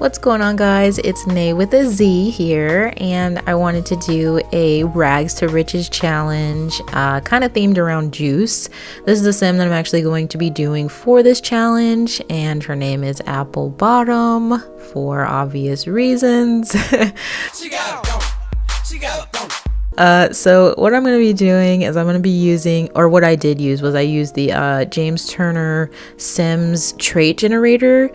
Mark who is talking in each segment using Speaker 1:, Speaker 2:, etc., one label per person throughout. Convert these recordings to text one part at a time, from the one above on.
Speaker 1: What's going on, guys? It's Nay with a Z here, and I wanted to do a rags to riches challenge, kind of themed around juice. This is the sim that I'm actually going to be doing for this challenge, and her name is Apple Bottom for obvious reasons. So what I'm going to be doing is I'm going to be using, or what I did use was I used the James Turner Sims trait generator.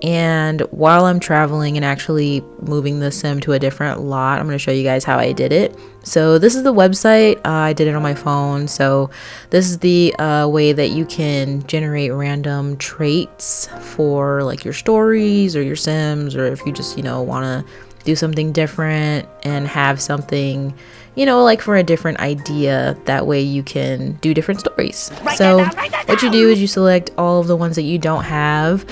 Speaker 1: And while I'm traveling and actually moving the sim to a different lot, I'm going to show you guys how I did it. So this is the website. I did it on my phone. So this is the way that you can generate random traits for like your stories or your sims, or if you just, want to do something different and have something, like for a different idea. That way you can do different stories. So what you do is you select all of the ones that you don't have.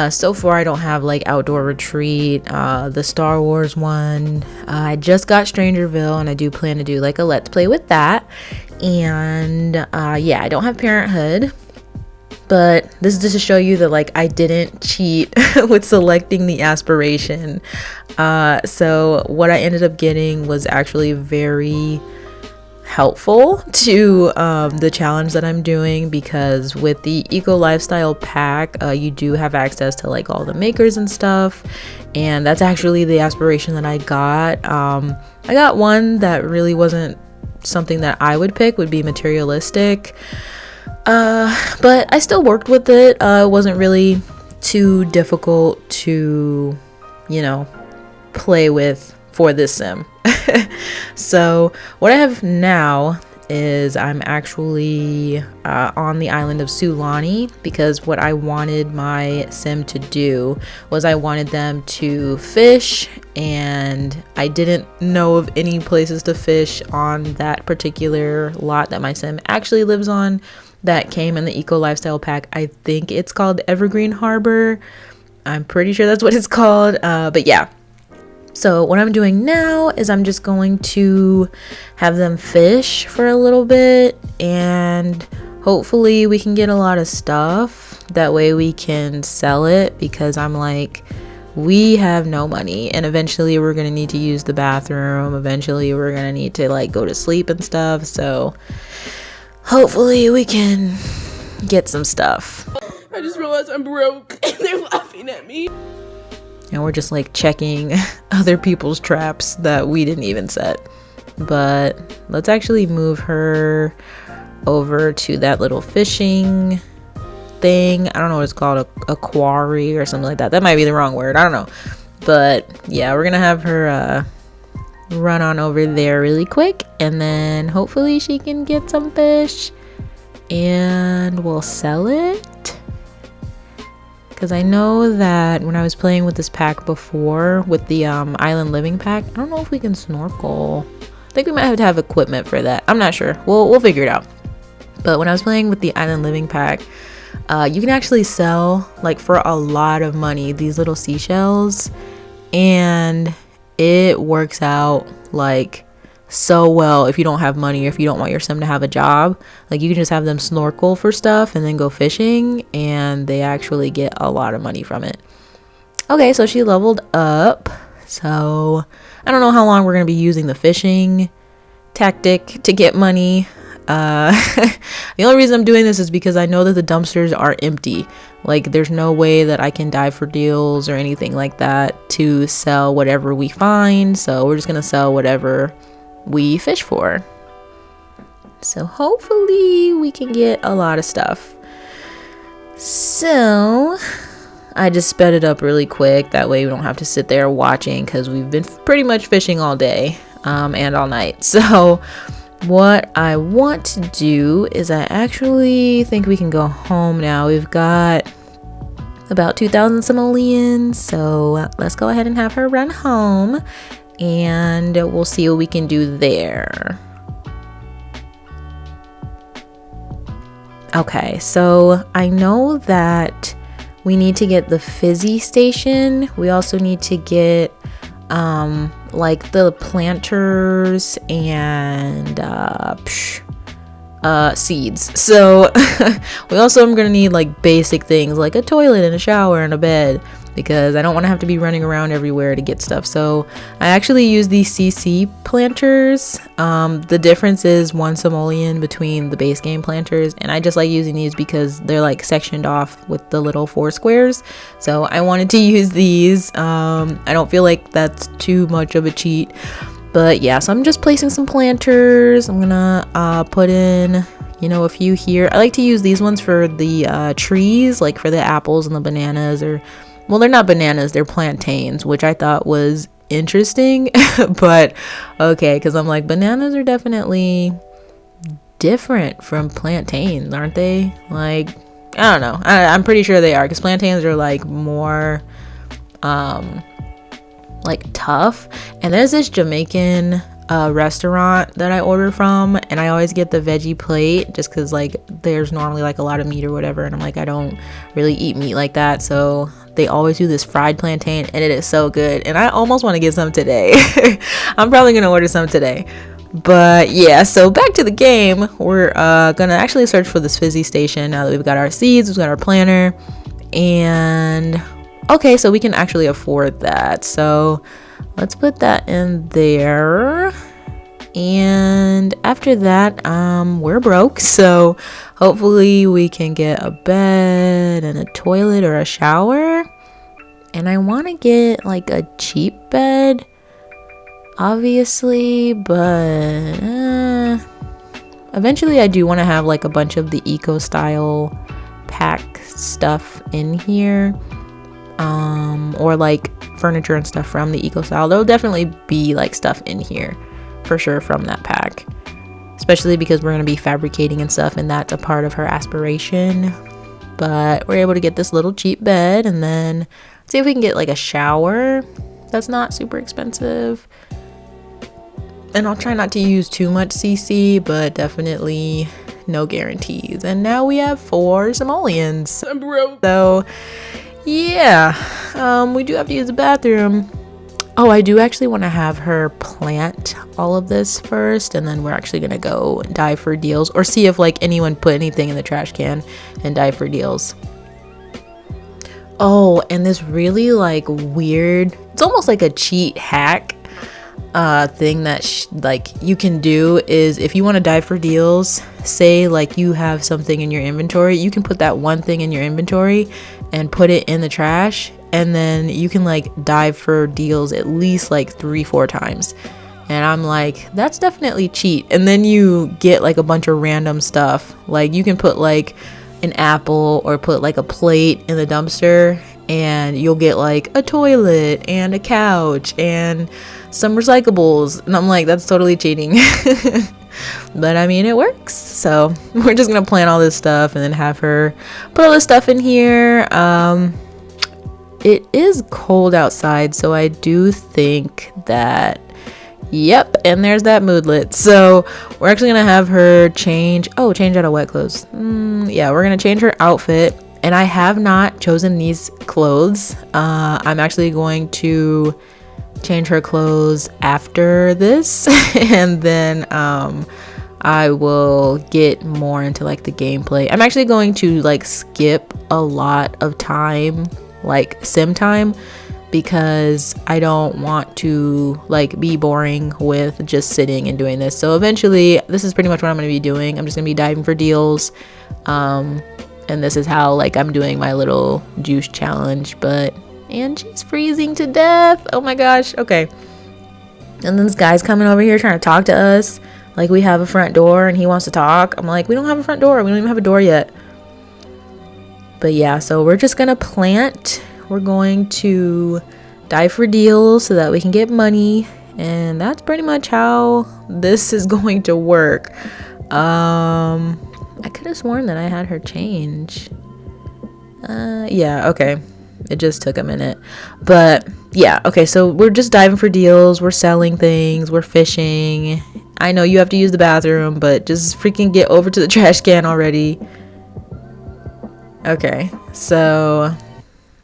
Speaker 1: So far I don't have like Outdoor Retreat, the Star Wars one. I just got Strangerville, and I do plan to do like a let's play with that. And yeah, I don't have Parenthood, but this is just to show you that like I didn't cheat with selecting the aspiration. So what I ended up getting was actually very helpful to the challenge that I'm doing, because with the eco lifestyle pack you do have access to like all the makers and stuff, and that's actually the aspiration that I got. I got one that really wasn't something that I would pick, would be materialistic, but I still worked with it. It wasn't really too difficult to play with for this sim. So what I have now is I'm actually on the island of Sulani, because what I wanted my sim to do was I wanted them to fish, and I didn't know of any places to fish on that particular lot that my sim actually lives on that came in the eco lifestyle pack. I think it's called Evergreen Harbor. I'm pretty sure that's what it's called, but yeah. So what I'm doing now is I'm just going to have them fish for a little bit, and hopefully we can get a lot of stuff. That way we can sell it, because I'm like, we have no money, and eventually we're going to need to use the bathroom. Eventually we're going to need to like go to sleep and stuff. So hopefully we can get some stuff.
Speaker 2: I just realized I'm broke and they're laughing at me.
Speaker 1: And we're just like checking other people's traps that we didn't even set. But let's actually move her over to that little fishing thing. I don't know what it's called, a quarry or something like that. That might be the wrong word, I don't know. But yeah, we're gonna have her run on over there really quick, and then hopefully she can get some fish and we'll sell it. Because I know that when I was playing with this pack before, with the island living pack, I don't know if we can snorkel. I think we might have to have equipment for that. I'm not sure. We'll figure it out. But when I was playing with the island living pack, you can actually sell like for a lot of money these little seashells, and it works out like so well if you don't have money, or if you don't want your sim to have a job. Like, you can just have them snorkel for stuff and then go fishing, and they actually get a lot of money from it. Okay, so she leveled up. So I don't know how long we're going to be using the fishing tactic to get money. The only reason I'm doing this is because I know that the dumpsters are empty. Like, there's no way that I can dive for deals or anything like that to sell whatever we find. So we're just going to sell whatever we fish for. So hopefully we can get a lot of stuff. So I just sped it up really quick, that way we don't have to sit there watching, because we've been pretty much fishing all day and all night. So what I want to do is I actually think we can go home now. We've got about 2,000 simoleons, so let's go ahead and have her run home, and we'll see what we can do there. Okay, so I know that we need to get the fizzy station. We also need to get like the planters and seeds. So we also am gonna need like basic things like a toilet and a shower and a bed. because I don't want to have to be running around everywhere to get stuff. So I actually use these CC planters. The difference is 1 simoleon between the base game planters, and I just like using these because they're like sectioned off with the little 4 squares. So I wanted to use these. I don't feel like that's too much of a cheat, but yeah, so I'm just placing some planters. I'm gonna put in, you know, a few here. I like to use these ones for the trees, like for the apples and the bananas, or well, they're not bananas, they're plantains, which I thought was interesting. But okay, because I'm like, bananas are definitely different from plantains, aren't they? Like, I don't know, I'm pretty sure they are, because plantains are like more like tough. And there's this Jamaican restaurant that I order from, and I always get the veggie plate just because like there's normally like a lot of meat or whatever, and I'm like, I don't really eat meat like that, so they always do this fried plantain, and it is so good, and I almost want to get some today. I'm probably gonna order some today. But yeah, so back to the game. We're gonna actually search for this fizzy station now that we've got our seeds, we've got our planter, and okay, so we can actually afford that, so let's put that in there. And after that, we're broke, so hopefully we can get a bed and a toilet or a shower. And I want to get like a cheap bed, obviously, but eventually I do want to have like a bunch of the eco style pack stuff in here, or like furniture and stuff from the eco style. There'll definitely be like stuff in here for sure from that pack, especially because we're going to be fabricating and stuff, and that's a part of her aspiration. But we're able to get this little cheap bed, and then see if we can get like a shower that's not super expensive. And I'll try not to use too much CC, but definitely no guarantees. And now we have 4 simoleons.
Speaker 2: I'm broke.
Speaker 1: So yeah, we do have to use the bathroom. Oh, I do actually want to have her plant all of this first, and then we're actually gonna go dive for deals, or see if like anyone put anything in the trash can and dive for deals. Oh, and this really like weird, it's almost like a cheat hack thing that like you can do is, if you want to dive for deals, say like you have something in your inventory, you can put that one thing in your inventory and put it in the trash, and then you can like dive for deals at least like 3-4 times. And I'm like, that's definitely cheat. And then you get like a bunch of random stuff, like you can put like an apple or put like a plate in the dumpster, and you'll get like a toilet and a couch and some recyclables, and I'm like, that's totally cheating. But I mean, it works, so we're just gonna plant all this stuff and then have her put all this stuff in here. It is cold outside, so I do think that, yep, and there's that moodlet. So we're actually gonna have her change out of wet clothes. Yeah, we're gonna change her outfit, and I have not chosen these clothes. I'm actually going to change her clothes after this, and then I will get more into like the gameplay. I'm actually going to like skip a lot of time, like sim time, because I don't want to like be boring with just sitting and doing this. So eventually this is pretty much what I'm going to be doing. I'm just going to be diving for deals, and this is how like I'm doing my little juice challenge. But and she's freezing to death. Oh my gosh. Okay. And then this guy's coming over here trying to talk to us like we have a front door, and he wants to talk. I'm like, we don't have a front door. We don't even have a door yet. But yeah, so we're just gonna plant. We're going to dive for deals so that we can get money, and that's pretty much how this is going to work. I could have sworn that I had her change. Yeah, okay. It just took a minute, but yeah, okay, so we're just diving for deals, we're selling things, we're fishing. I know you have to use the bathroom, but just freaking get over to the trash can already. Okay, so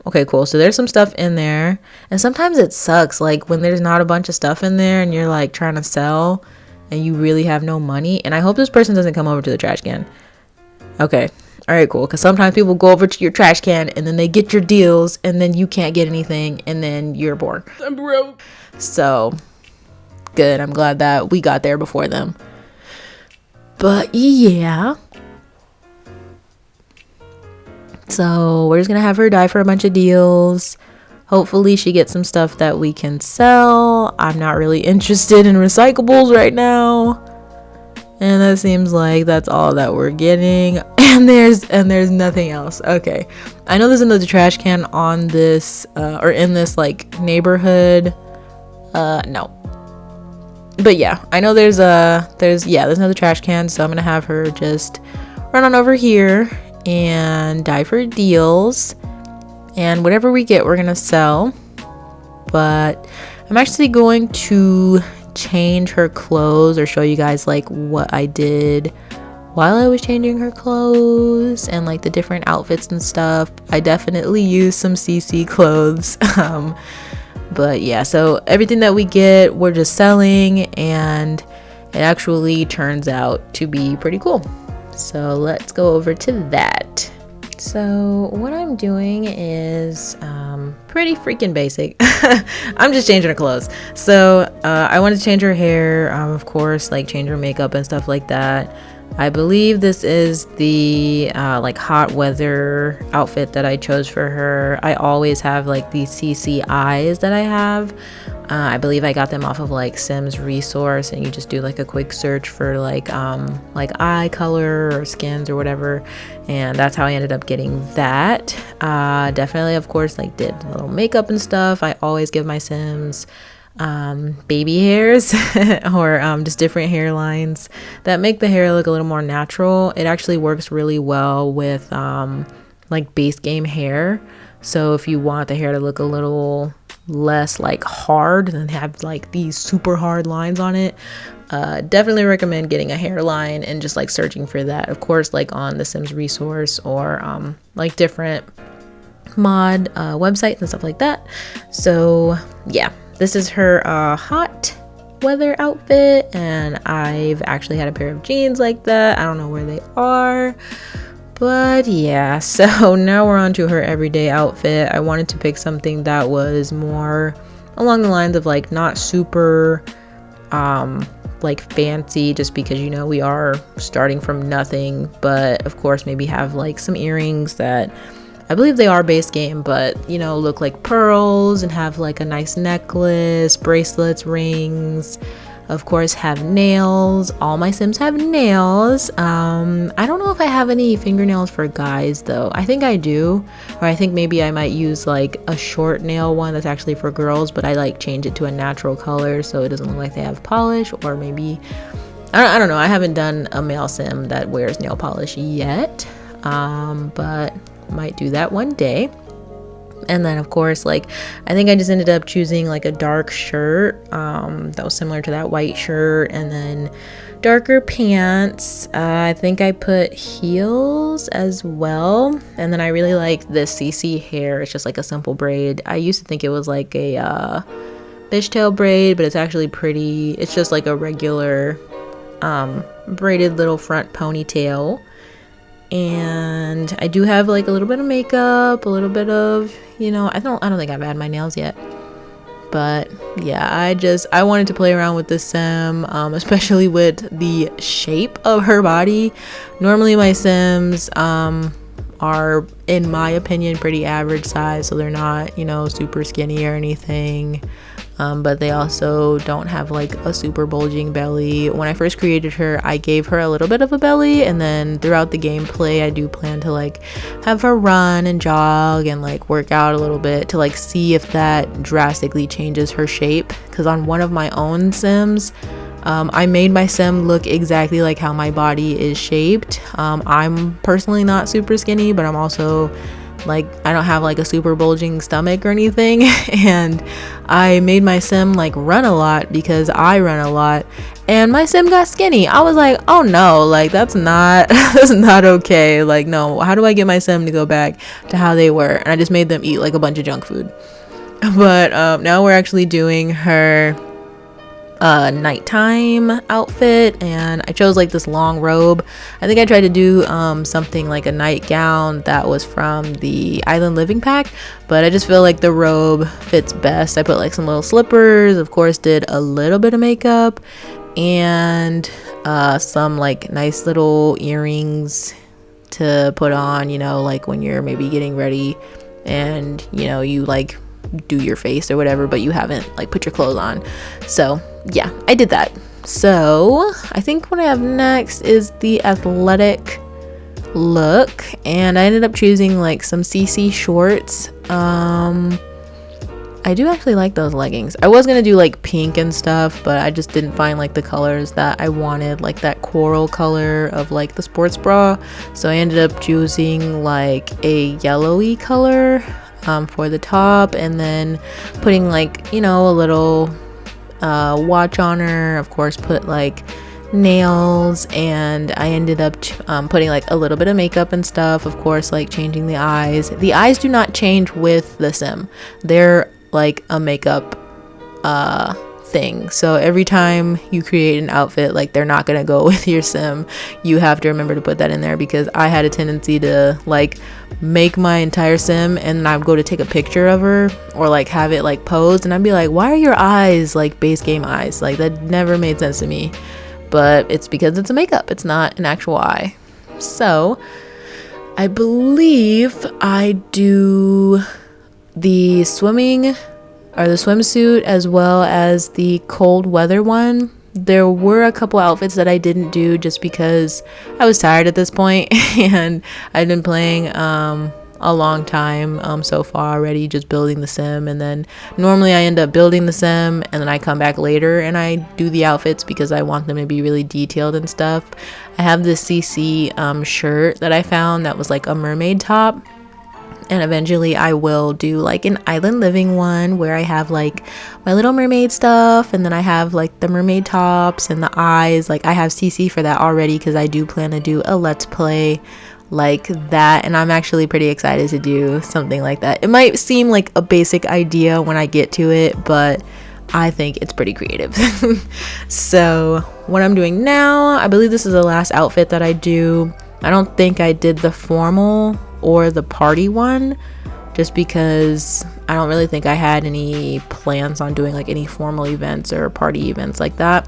Speaker 1: okay, cool. So there's some stuff in there, and sometimes it sucks like when there's not a bunch of stuff in there and you're like trying to sell and you really have no money. And I hope this person doesn't come over to the trash can. Okay, All right, cool. Because sometimes people go over to your trash can and then they get your deals and then you can't get anything and then you're bored.
Speaker 2: I'm broke.
Speaker 1: So good. I'm glad that we got there before them. But yeah. So we're just going to have her die for a bunch of deals. Hopefully she gets some stuff that we can sell. I'm not really interested in recyclables right now. And that seems like that's all that we're getting. And there's nothing else. Okay. I know there's another trash can on this or in this like neighborhood. No. But yeah, I know there's another trash can, so I'm going to have her just run on over here and die for deals. And whatever we get, we're going to sell. But I'm actually going to change her clothes or show you guys like what I did while I was changing her clothes and like the different outfits and stuff. I definitely used some CC clothes. But yeah, so everything that we get, we're just selling, and it actually turns out to be pretty cool. So let's go over to that. So what I'm doing is pretty freaking basic. I'm just changing her clothes. So I wanted to change her hair, of course, like change her makeup and stuff like that. I believe this is the like hot weather outfit that I chose for her. I always have like these CC eyes that I have. I believe I got them off of like Sims resource, and you just do like a quick search for like eye color or skins or whatever, and that's how I ended up getting that. Definitely, of course, like did a little makeup and stuff. I always give my Sims baby hairs or just different hairlines that make the hair look a little more natural. It actually works really well with like base game hair. So if you want the hair to look a little less like hard and have like these super hard lines on it, definitely recommend getting a hairline and just like searching for that, of course, like on the Sims resource or like different mod websites and stuff like that. So yeah, this is her hot weather outfit, and I've actually had a pair of jeans like that. I don't know where they are, but yeah. So now we're on to her everyday outfit. I wanted to pick something that was more along the lines of like not super like fancy, just because, you know, we are starting from nothing, but of course maybe have like some earrings that I believe they are base game, but, you know, look like pearls and have like a nice necklace, bracelets, rings. Of course, have nails. All my Sims have nails. I don't know if I have any fingernails for guys though. I think I do, or I think maybe I might use like a short nail one that's actually for girls, but I like change it to a natural color so it doesn't look like they have polish. Or maybe I don't know. I haven't done a male Sim that wears nail polish yet, but might do that one day. And then of course, like, I think I just ended up choosing like a dark shirt that was similar to that white shirt, and then darker pants. I think I put heels as well. And then I really like this CC hair. It's just like a simple braid. I used to think it was like a fishtail braid, but it's actually pretty. It's just like a regular braided little front ponytail. And I do have like a little bit of makeup, a little bit of, you know, I don't think I've had my nails yet, but yeah, I wanted to play around with this Sim, especially with the shape of her body. Normally my Sims are, in my opinion, pretty average size, so they're not, you know, super skinny or anything. But they also don't have like a super bulging belly. When I first created her, I gave her a little bit of a belly, and then throughout the gameplay I do plan to like have her run and jog and like work out a little bit to like see if that drastically changes her shape. Because on one of my own Sims, I made my Sim look exactly like how my body is shaped. I'm personally not super skinny, but I'm also like, I don't have like a super bulging stomach or anything. And I made my Sim like run a lot because I run a lot, and my Sim got skinny. I was like, oh no, like that's not that's not okay. Like, no, how do I get my Sim to go back to how they were? And I just made them eat like a bunch of junk food. But now we're actually doing her nighttime outfit, and I chose like this long robe. I think I tried to do something like a nightgown that was from the Island Living pack, but I just feel like the robe fits best. I put like some little slippers, of course did a little bit of makeup, and some like nice little earrings to put on, you know, like when you're maybe getting ready and, you know, you like do your face or whatever, but you haven't like put your clothes on. So yeah, I did that. So I think what I have next is the athletic look, and I ended up choosing like some CC shorts. I do actually like those leggings. I was gonna do like pink and stuff, but I just didn't find like the colors that I wanted, like that coral color of like the sports bra. So I ended up choosing like a yellowy color for the top, and then putting like, you know, a little watch on her. Of course, put like nails, and I ended up putting like a little bit of makeup and stuff. Of course, like changing the eyes. The eyes do not change with the sim. They're like a makeup thing. So every time you create an outfit, like they're not gonna go with your sim. You have to remember to put that in there, because I had a tendency to like make my entire sim and then I would go to take a picture of her or like have it like posed, and I'd be like, why are your eyes like base game eyes? Like that never made sense to me. But it's because it's a makeup, it's not an actual eye. So I believe I do the swimming or the swimsuit as well as the cold weather one. There were a couple outfits that I didn't do just because I was tired at this point and I'd been playing a long time so far already, just building the sim. And then normally I end up building the sim and then I come back later and I do the outfits because I want them to be really detailed and stuff. I have this CC shirt that I found that was like a mermaid top, and eventually I will do like an Island Living one where I have like my Little Mermaid stuff, and then I have like the mermaid tops and the eyes. Like I have CC for that already because I do plan to do a let's play like that, and I'm actually pretty excited to do something like that. It might seem like a basic idea when I get to it, but I think it's pretty creative. So what I'm doing now, I believe this is the last outfit that I do. I don't think I did the formal or the party one, just because I don't really think I had any plans on doing like any formal events or party events like that.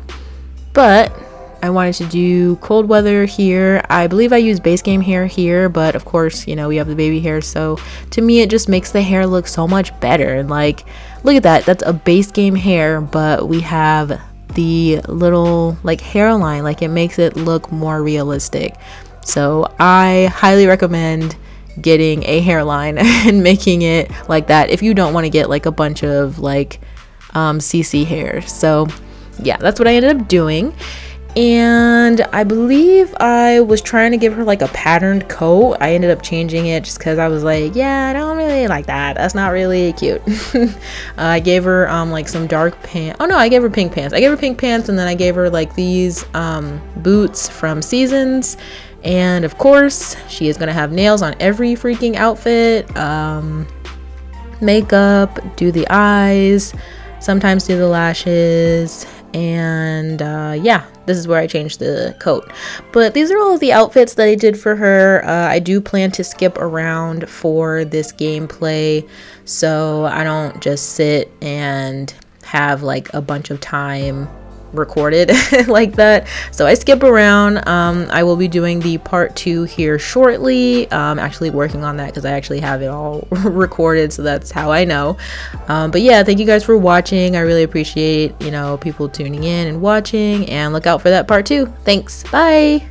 Speaker 1: But I wanted to do cold weather here. I believe I use base game hair here, but of course, you know, we have the baby hair, so to me it just makes the hair look so much better. And like, look at that, that's a base game hair, but we have the little like hairline, like it makes it look more realistic. So I highly recommend getting a hairline and making it like that if you don't want to get like a bunch of like CC hair. So yeah, that's what I ended up doing. And I believe I was trying to give her like a patterned coat. I ended up changing it just because I was like, yeah, I don't really like that, that's not really cute. I gave her like some dark pants. Oh no, I gave her pink pants. I gave her pink pants, and then I gave her like these boots from Seasons. And of course, she is gonna have nails on every freaking outfit, makeup, do the eyes, sometimes do the lashes, and yeah, this is where I changed the coat. But these are all of the outfits that I did for her. I do plan to skip around for this gameplay, so I don't just sit and have like a bunch of time recorded like that. So I skip around. I will be doing the part 2 here shortly. Actually working on that because I actually have it all recorded, so that's how I know. But yeah, thank you guys for watching. I really appreciate, you know, people tuning in and watching, and look out for that part 2. Thanks, bye.